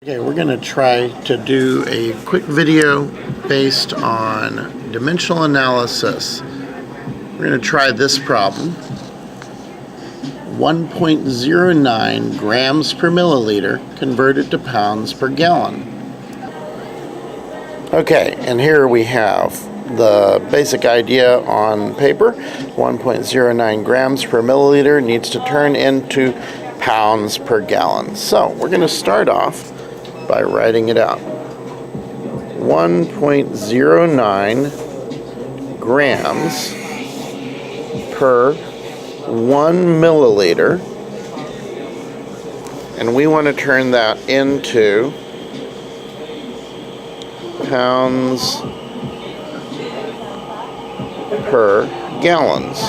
Okay, we're going to try to do a quick video based on dimensional analysis. We're going to try this problem. 1.09 grams per milliliter converted to pounds per gallon. Okay, and here we have the basic idea on paper. 1.09 grams per milliliter needs to turn into pounds per gallon. So we're going to start off by writing it out. 1.09 grams per 1 milliliter, and we want to turn that into pounds per gallons.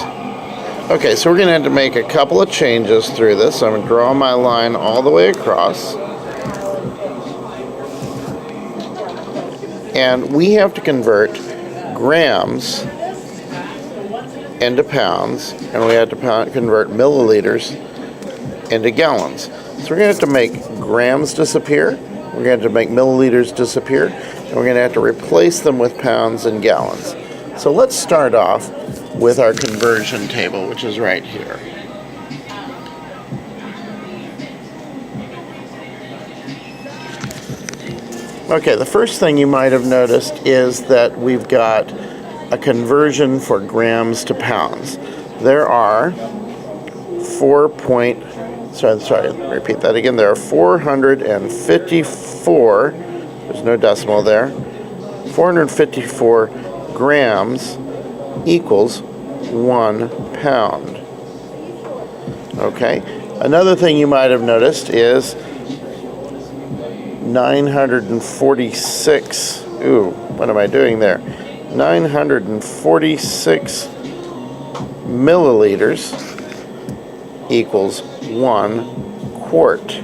Okay, so we're going to have to make a couple of changes through this. I'm going to draw my line all the way across. And we have to convert grams into pounds, and we have to convert milliliters into gallons. So we're going to have to make grams disappear, we're going to have to make milliliters disappear, and we're going to have to replace them with pounds and gallons. So let's start off with our conversion table, which is right here. Okay, the first thing you might have noticed is that we've got a conversion for grams to pounds. There are repeat that again. There are 454, there's no decimal there, 454 grams equals 1 pound. Okay, another thing you might have noticed is 946, what am I doing there? 946 milliliters equals 1 quart.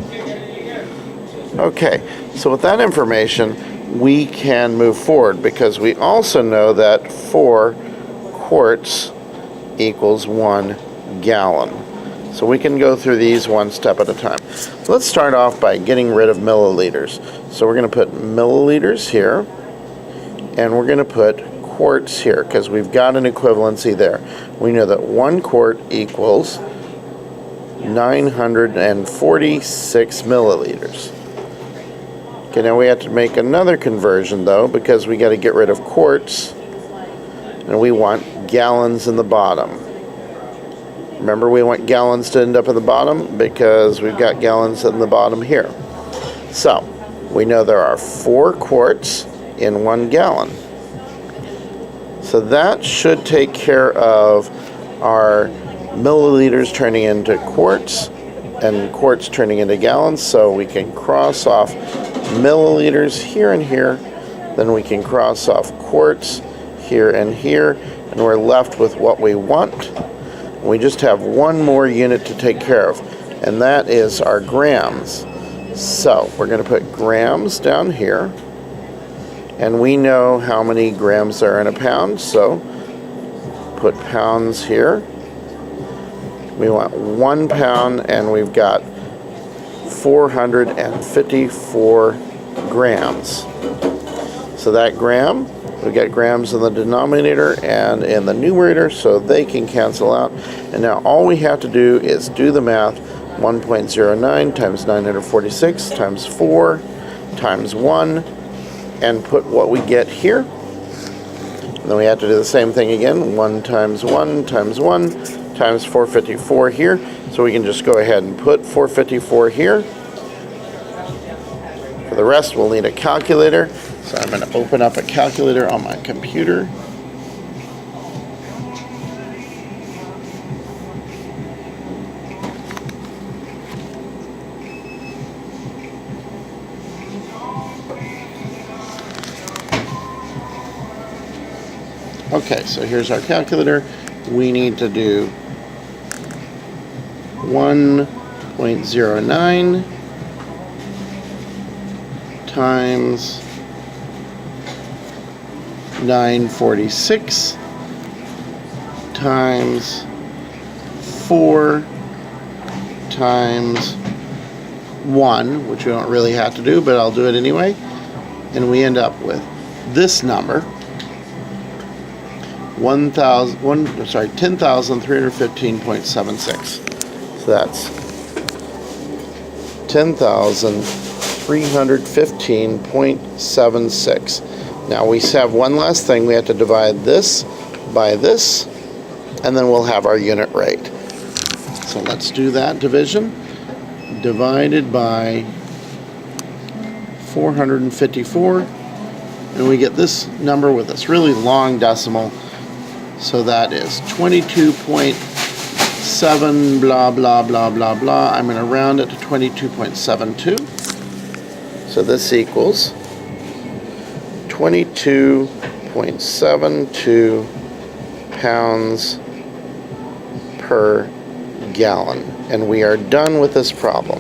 Okay, so with that information, we can move forward because we also know that 4 quarts equals 1 gallon. So we can go through these one step at a time. So let's start off by getting rid of milliliters. So we're going to put milliliters here, and we're going to put quarts here because we've got an equivalency there. We know that 1 quart equals 946 milliliters. Okay, now we have to make another conversion though because we got to get rid of quarts, and we want gallons in the bottom. Remember, we want gallons to end up at the bottom because we've got gallons in the bottom here. So, we know there are 4 quarts in 1 gallon. So that should take care of our milliliters turning into quarts and quarts turning into gallons. So we can cross off milliliters here and here. Then we can cross off quarts here and here. And we're left with what we want. We just have one more unit to take care of, and that is our grams. So we're going to put grams down here, and we know how many grams are in a pound, so put pounds here. We want 1 pound, and we've got 454 grams. So that gram, we get grams in the denominator and in the numerator, so they can cancel out. And now all we have to do is do the math. 1.09 times 946 times 4 times 1, and put what we get here. And then we have to do the same thing again. 1 times 1 times 1 times 454 here. So we can just go ahead and put 454 here. For the rest, we'll need a calculator. So I'm going to open up a calculator on my computer. Okay, so here's our calculator. We need to do 1.09 times 946 times 4 times 1, which we don't really have to do, but I'll do it anyway. And we end up with this number, 10,315.76. So that's 10,315.76. Now we have one last thing. We have to divide this by this, and then we'll have our unit rate. So let's do that division. Divided by 454, and we get this number with this really long decimal. So that is 22.7 blah blah blah blah blah. I'm going to round it to 22.72. So this equals 22.72 pounds per gallon. And we are done with this problem.